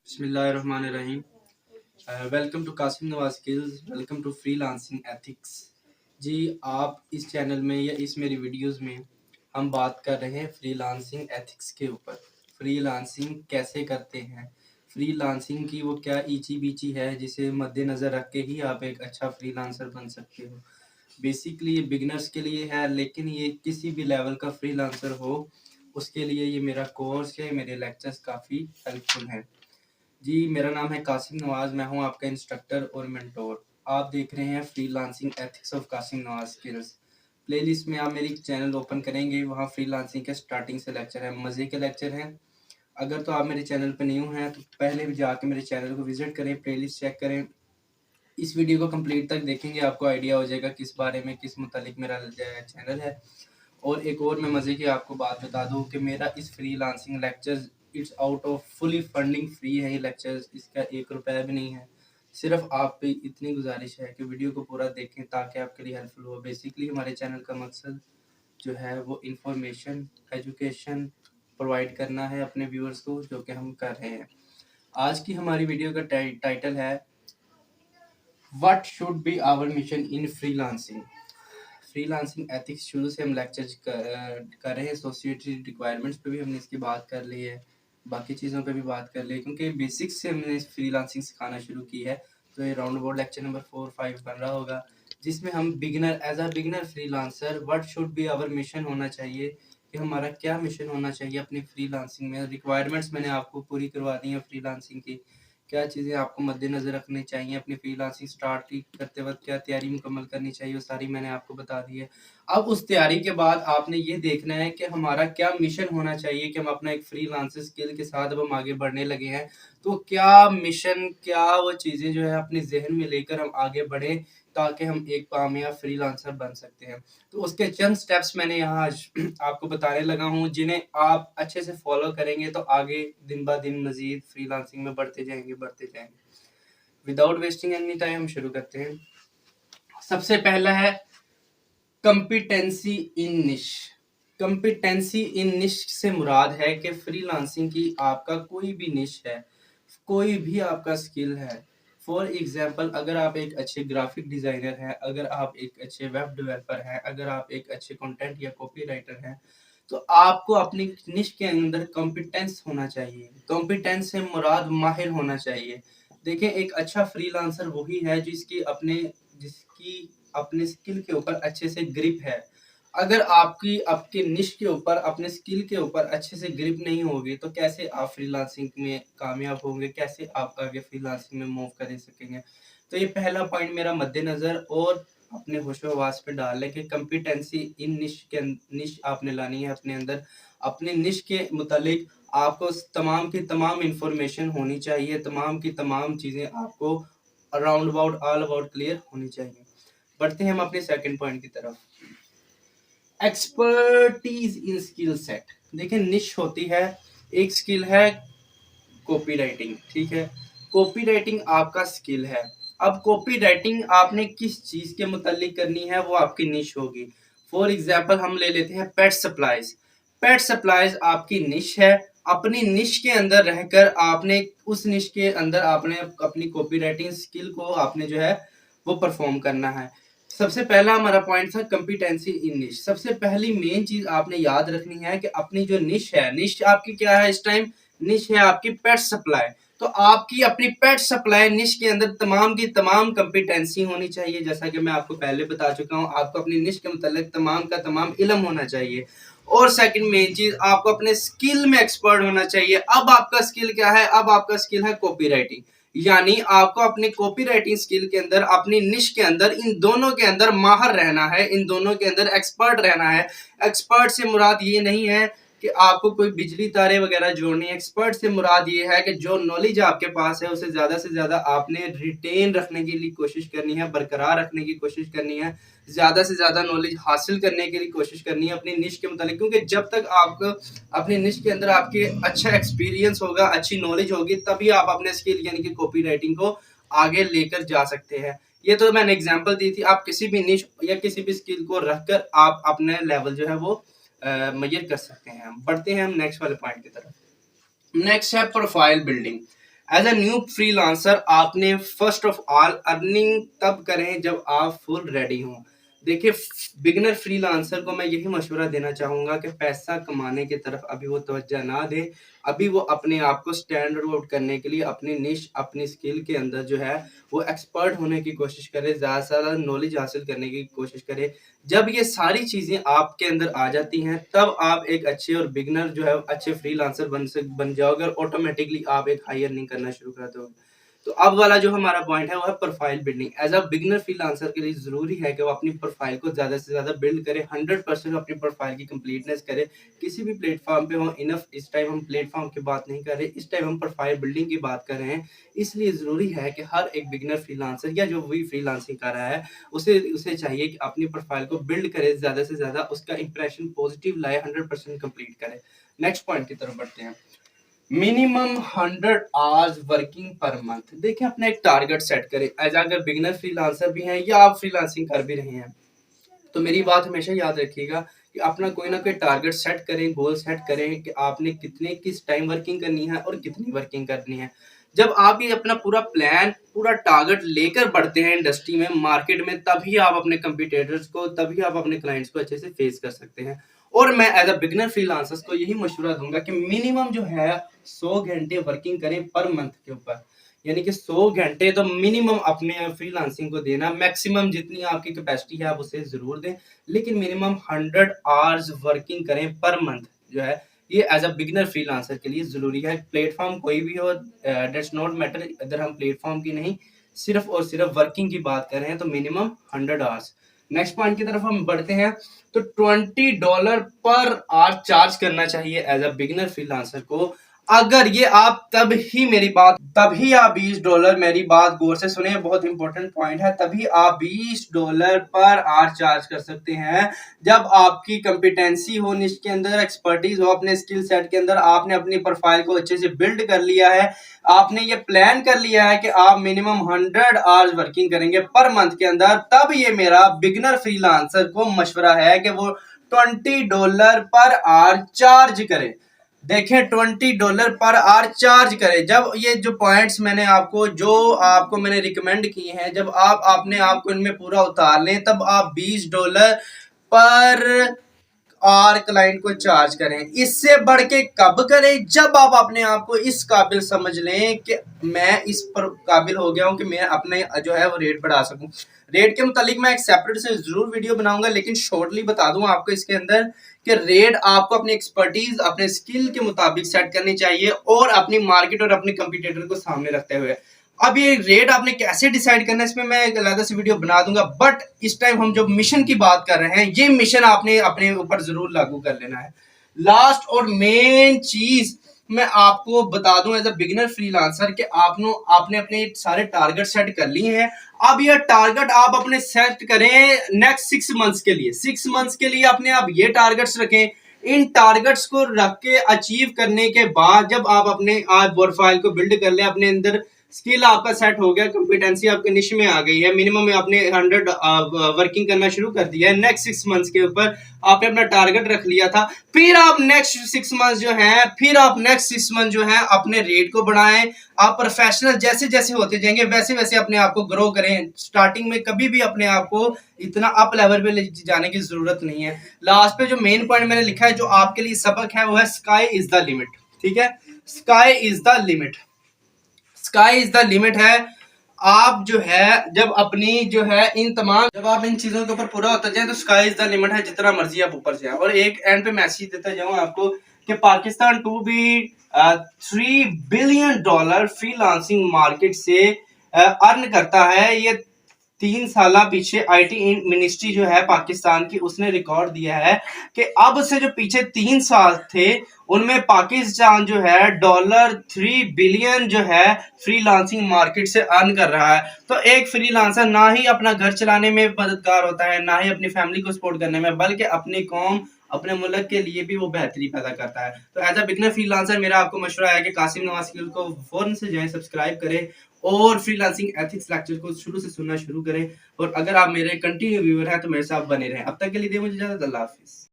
बिस्मिल्लाहिर्रहमानिर्रहीम। Welcome to Kasim Nawaz skills, welcome to freelancing ethics. जी, आप इस चैनल में या इस मेरी वीडियोस में हम बात कर रहे हैं फ्रीलांसिंग एथिक्स के ऊपर। फ्रीलांसिंग कैसे करते हैं, फ्रीलांसिंग की वो क्या ईची बीची है जिसे मद्देनज़र रख के ही आप एक अच्छा फ्रीलांसर बन सकते हो। बेसिकली ये बिगनर्स के लिए है, लेकिन ये किसी भी लेवल का फ्रीलांसर हो उसके लिए ये मेरा कोर्स है, मेरे लेक्चर्स काफ़ी हेल्पफुल हैं। जी, मेरा नाम है कासिम नवाज, मैं हूं आपका इंस्ट्रक्टर और मेंटोर। आप देख रहे हैं freelancing ethics of Qasim Nawaz skills. Playlist में आप मेरी चैनल ओपन करेंगे, वहां फ्रीलांसिंग के स्टार्टिंग से लेक्चर है, मज़े के लेक्चर हैं। अगर तो आप मेरे चैनल पर न्यू हैं तो पहले भी जाके मेरे चैनल को विजिट करें, प्लेलिस्ट चेक करें। इस वीडियो को कंप्लीट तक देखेंगे, आपको आइडिया हो जाएगा किस बारे में, किस मुतालिक मेरा चैनल है। और एक और मैं मज़े की आपको बात बता दूं कि मेरा इस freelancing lectures it's out of fully funding, free है ये लेक्चर्स, इसका 1 रुपया भी नहीं है। सिर्फ आप पे इतनी गुजारिश है कि वीडियो को पूरा देखें ताकि आपके लिए हेल्पफुल हो। बेसिकली हमारे चैनल का मकसद जो है वो इंफॉर्मेशन, एजुकेशन प्रोवाइड करना है अपने व्यूअर्स को, जो कि हम कर रहे हैं। आज की हमारी वीडियो का टाइटल है what should be our mission in freelancing. Freelancing ethics शुरू से हम लेक्चर कर रहे हैं। एसोसिएटेड रिक्वायरमेंट्स पे भी हमने इसकी बात कर ली है, बाकी चीज़ों पे भी बात कर ली है, क्योंकि बेसिक्स से हमने फ्रीलांसिंग सिखाना शुरू की है। तो ये राउंड अबाउट लेक्चर नंबर 4-5 बन रहा होगा, जिसमें हम beginner as a beginner freelancer what should be our mission होना चाहिए, कि हमारा क्या मिशन होना चाहिए अपनी फ्रीलांसिंग में। रिक्वायरमेंट्स मैंने आपको पूरी करवा दी है फ्रीलांसिंग की, क्या चीज़ें आपको मद्देनज़र रखनी चाहिए, अपनी फ्रीलांसिंग स्टार्ट करते वक्त क्या तैयारी मुकम्मल करनी चाहिए, वो सारी मैंने आपको बता दी है। अब उस तैयारी के बाद आपने ये देखना है कि हमारा क्या मिशन होना चाहिए, कि हम अपना एक फ्रीलांसर स्किल के साथ अब हम आगे बढ़ने लगे हैं, तो क्या मिशन, क्या वो चीज़ें जो है अपने जहन में लेकर हम आगे बढ़ें ताकि हम एक कामयाब फ्रीलांसर बन सकते हैं। तो उसके चंद स्टेप्स मैंने यहाँ आज आपको बताने लगा हूँ, जिन्हें आप अच्छे से फॉलो करेंगे तो आगे दिन ब दिन मजीद फ्रीलांसिंग में बढ़ते जाएंगे। विदाउट वेस्टिंग एनी टाइम हम शुरू करते हैं। सबसे पहला है कंपिटेंसी इन निश। कंपिटेंसी इन निश से मुराद है कि फ्रीलांसिंग की आपका कोई भी निश है, कोई भी आपका स्किल है। फॉर एग्जांपल, अगर आप एक अच्छे ग्राफिक डिजाइनर हैं, अगर आप एक अच्छे वेब डेवलपर हैं, अगर आप एक अच्छे कंटेंट या कॉपी राइटर हैं, तो आपको अपनी निश के अंदर कॉम्पिटेंस होना चाहिए। कॉम्पिटेंस से मुराद माहिर होना चाहिए। देखिए, एक अच्छा फ्रीलांसर वही है जिसकी अपने स्किल के ऊपर अच्छे से ग्रिप है। अगर आपकी आपके निश के ऊपर, अपने स्किल के ऊपर अच्छे से ग्रिप नहीं होगी तो कैसे आप फ्रीलांसिंग में कामयाब होंगे, कैसे आप आगे फ्रीलांसिंग में मूव कर सकेंगे। तो ये पहला पॉइंट मेरा मद्देनजर और अपने होशो-हवास पे डाल लें कि कंपिटेंसी इन निश आपने लानी है अपने अंदर। अपने निश के मुतालिक आपको तमाम की तमाम इंफॉर्मेशन होनी चाहिए, तमाम की तमाम चीज़ें आपको around about all about clear होनी चाहिए। बढ़ते हैं हम अपने सेकंड पॉइंट की तरफ, एक्सपर्टीज इन स्किल सेट। देखिए, निश होती है, एक स्किल है कॉपी राइटिंग, ठीक है। कॉपी राइटिंग आपका स्किल है। अब कॉपी राइटिंग आपने किस चीज के मुतालिक करनी है वो आपकी निश होगी। फॉर एग्जाम्पल हम ले लेते हैं पेट सप्लाईज। पेट सप्लाईज आपकी निश है। अपनी निश के अंदर रहकर आपने उस निश के अंदर आपने अपनी कॉपी राइटिंग स्किल को आपने जो है वो परफॉर्म करना है। सबसे पहला हमारा पॉइंट था कंपिटेंसी इन निश। सबसे पहली मेन चीज आपने याद रखनी है कि अपनी जो निश है, निश आपकी क्या है इस टाइम, निश है आपकी पेट सप्लाई। तो आपकी अपनी पेट सप्लाई निश के अंदर तमाम की तमाम कंपिटेंसी होनी चाहिए। जैसा कि मैं आपको पहले बता चुका हूं, आपको अपनी निश के मुतालिक तमाम का तमाम इल्म होना चाहिए। और सेकंड मेन चीज, आपको अपने स्किल में एक्सपर्ट होना चाहिए। अब आपका स्किल क्या है, अब आपका स्किल है कॉपी राइटिंग। यानी आपको अपने कॉपी राइटिंग स्किल के अंदर, अपनी निश के अंदर, इन दोनों के अंदर माहिर रहना है, इन दोनों के अंदर एक्सपर्ट रहना है। एक्सपर्ट से मुराद ये नहीं है कि आपको कोई बिजली तारे वगैरह जोड़नी है। एक्सपर्ट से मुराद ये है कि जो नॉलेज आपके पास है उसे ज़्यादा से ज़्यादा आपने रिटेन रखने के लिए कोशिश करनी है, बरकरार रखने की कोशिश करनी है, ज़्यादा से ज़्यादा नॉलेज हासिल करने के लिए कोशिश करनी है अपनी निश के मुतालिक। क्योंकि जब तक आपको अपनी निश के अंदर आपके अच्छा एक्सपीरियंस होगा, अच्छी नॉलेज होगी, तभी आप अपने स्किल यानी कि कॉपी राइटिंग को आगे लेकर जा सकते हैं। ये तो मैंने एग्जांपल दी थी। आप किसी भी निश या किसी भी स्किल को रखकर आप अपने लेवल जो है वो मेजर कर सकते हैं। बढ़ते हैं हम नेक्स्ट वाले पॉइंट की तरफ। नेक्स्ट है profile building. As a new freelancer आपने फर्स्ट ऑफ ऑल अर्निंग तब करें जब आप फुल रेडी हों। देखिए, बिगिनर फ्रीलांसर को मैं यही मशवरा देना चाहूँगा कि पैसा कमाने की तरफ अभी वो तवज्जो ना दे। अभी वो अपने आप को स्टैंड आउट करने के लिए अपनी निश, अपनी स्किल के अंदर जो है वो एक्सपर्ट होने की कोशिश करे, ज़्यादा से ज़्यादा नॉलेज हासिल करने की कोशिश करे। जब ये सारी चीज़ें आपके अंदर आ जाती हैं, तब आप एक अच्छे और बिगिनर जो है अच्छे फ्रीलांसर बन जाओगे और ऑटोमेटिकली आप एक हाई अर्निंग करना शुरू कर दोगे। तो अब वाला जो हमारा पॉइंट है वो है profile building. As a beginner freelancer के लिए ज़रूरी है कि वो अपनी प्रोफाइल को ज़्यादा से ज़्यादा बिल्ड करे, 100% अपनी प्रोफाइल की कंप्लीटनेस करे। किसी भी प्लेटफॉर्म पे हो इनफ, इस टाइम हम प्लेटफॉर्म की बात नहीं कर रहे, इस टाइम हम प्रोफाइल बिल्डिंग की बात कर रहे हैं। इसलिए ज़रूरी है कि हर एक बिगिनर फ्रीलांसर या जो भी फ्रीलांसिंग कर रहा है उसे उसे चाहिए कि अपनी प्रोफाइल को बिल्ड करे, ज़्यादा से ज़्यादा उसका इंप्रेशन पॉजिटिव लाए, 100% कंप्लीट करे। नेक्स्ट पॉइंट की तरफ बढ़ते हैं। Minimum 100 hours working per month. देखिए, अपना एक टारगेट सेट करें। एज अगर बिगिनर फ्रीलांसर भी हैं या आप फ्रीलांसिंग कर भी रहे हैं, तो मेरी बात हमेशा याद रखिएगा कि अपना कोई ना कोई टारगेट सेट करें, गोल सेट करें कि आपने कितने किस टाइम वर्किंग करनी है और कितनी वर्किंग करनी है। जब आप ये अपना पूरा प्लान, पूरा टारगेट लेकर बढ़ते हैं इंडस्ट्री में, मार्केट में, तभी आप अपने कंपटीटर्स को, तभी आप अपने क्लाइंट्स को अच्छे से फेस कर सकते हैं। और मैं एज अ बिगिनर फ्रीलांसर्स को यही मशवरा दूंगा कि मिनिमम जो है 100 घंटे वर्किंग करें पर मंथ के ऊपर। यानी कि 100 घंटे तो मिनिमम अपने फ्रीलांसिंग को देना। मैक्सिमम जितनी आपकी कैपेसिटी है आप उसे जरूर दें, लेकिन मिनिमम 100 आवर्स वर्किंग करें पर मंथ जो है, ये एज अ बिगिनर फ्रीलांसर के लिए जरूरी है। प्लेटफॉर्म कोई भी हो, दैट्स नॉट मैटर। अगर हम प्लेटफॉर्म की नहीं, सिर्फ और सिर्फ वर्किंग की बात कर रहे हैं, तो मिनिमम 100 आवर्स। नेक्स्ट पॉइंट की तरफ हम बढ़ते हैं। तो $20 पर आवर चार्ज करना चाहिए एज अ बिगिनर फ्रीलांसर को। अगर ये आप तभी आप $20, मेरी बात गौर से सुने, बहुत इंपॉर्टेंट पॉइंट है, तभी आप $20 पर आवर चार्ज कर सकते हैं जब आपकी कंपिटेंसी हो, निश के अंदर एक्सपर्टीज हो, अपने स्किल सेट के अंदर आपने अपनी प्रोफाइल को अच्छे से बिल्ड कर लिया है, आपने ये प्लान कर लिया है कि आप मिनिमम 100 आवर्स वर्किंग करेंगे पर मंथ के अंदर। तब ये मेरा बिगिनर फ्रीलांसर को मशवरा है कि वो $20 पर आवर चार्ज करे। देखें, $20 पर आवर चार्ज करें। जब ये जो पॉइंट्स मैंने रिकमेंड किए हैं, जब आप अपने आप को इनमें पूरा उतार लें, तब आप $20 पर और क्लाइंट को चार्ज करें। इससे बढ़ के कब करें? जब आप अपने आप को इस काबिल समझ लें कि मैं इस पर काबिल हो गया हूं कि मैं अपने जो है वो रेट बढ़ा सकूं। रेट के मुतालिक मैं एक सेपरेट से जरूर वीडियो बनाऊंगा, लेकिन शॉर्टली बता दूं आपको इसके अंदर कि रेट आपको अपनी एक्सपर्टीज, अपने स्किल के मुताबिक सेट करनी चाहिए और अपनी मार्केट और अपने कंपटीटर को सामने रखते हुए। अब ये रेट आपने कैसे डिसाइड करना है, इसमें मैं एक अलग से वीडियो बना दूंगा। बट इस टाइम हम जो मिशन की बात कर रहे हैं, ये मिशन आपने अपने ऊपर जरूर लागू कर लेना है। लास्ट और मेन चीज मैं आपको बता दूं एज अ बिगिनर फ्रीलांसर कि आपने अपने सारे टारगेट सेट कर लिए हैं। अब ये टारगेट आप अपने सेट करें नेक्स्ट 6 मंथ्स के लिए। 6 मंथ्स के लिए अपने आप ये टारगेट्स रखें। इन टारगेट्स को रख के अचीव करने के बाद जब आप अपने आप प्रोफाइल को बिल्ड कर ले, अपने अंदर स्किल आपका सेट हो गया, कंपिटेंसी आपके निश में आ गई है, मिनिमम में आपने 100 वर्किंग करना शुरू कर दिया है, नेक्स्ट 6 मंथ्स के ऊपर आपने अपना टारगेट रख लिया था, फिर आप नेक्स्ट 6 मंथ्स जो है अपने रेट को बढ़ाएं। आप प्रोफेशनल जैसे जैसे होते जाएंगे वैसे वैसे अपने आप को ग्रो करें। स्टार्टिंग में कभी भी अपने आप को इतना अप लेवल पे ले जाने की जरूरत नहीं है। लास्ट पे जो मेन पॉइंट मैंने लिखा है, जो आपके लिए सबक है, वो है स्काई इज द लिमिट। ठीक है, sky is the limit. Sky is the limit है। आप जो है जब अपनी जो है जब आप इन चीजों के ऊपर पूरा होता जाए, तो स्काई इज द लिमिट है, जितना मर्जी आप ऊपर जाए। और एक एंड पे मैसेज देता जाऊं आपको कि Pakistan to be $3 billion freelancing market से अर्न करता है। ये 3 साल पीछे आईटी मिनिस्ट्री जो है पाकिस्तान की, उसने रिकॉर्ड दिया है कि अब से जो पीछे 3 साल थे, उनमें पाकिस्तान जो है $3 बिलियन जो है फ्रीलांसिंग मार्केट से अर्न कर रहा है। तो एक फ्रीलांसर ना ही अपना घर चलाने में मददगार होता है, ना ही अपनी फैमिली को सपोर्ट करने में, बल्कि अपनी कौम, अपने मुल्क के लिए भी वो बेहतरी पैदा करता है। तो एज अ बिगनर फ्रीलांसर मेरा आपको मशवरा है कि कासिम नवाज स्किल को फौरन से जाएं, सब्सक्राइब करें और फ्रीलांसिंग एथिक्स लेक्चर को शुरू से सुनना शुरू करें। और अगर आप मेरे कंटिन्यू व्यूअर हैं तो मेरे साथ बने रहें। अब तक के लिए मुझे इजाजत। अल्लाह हाफिज।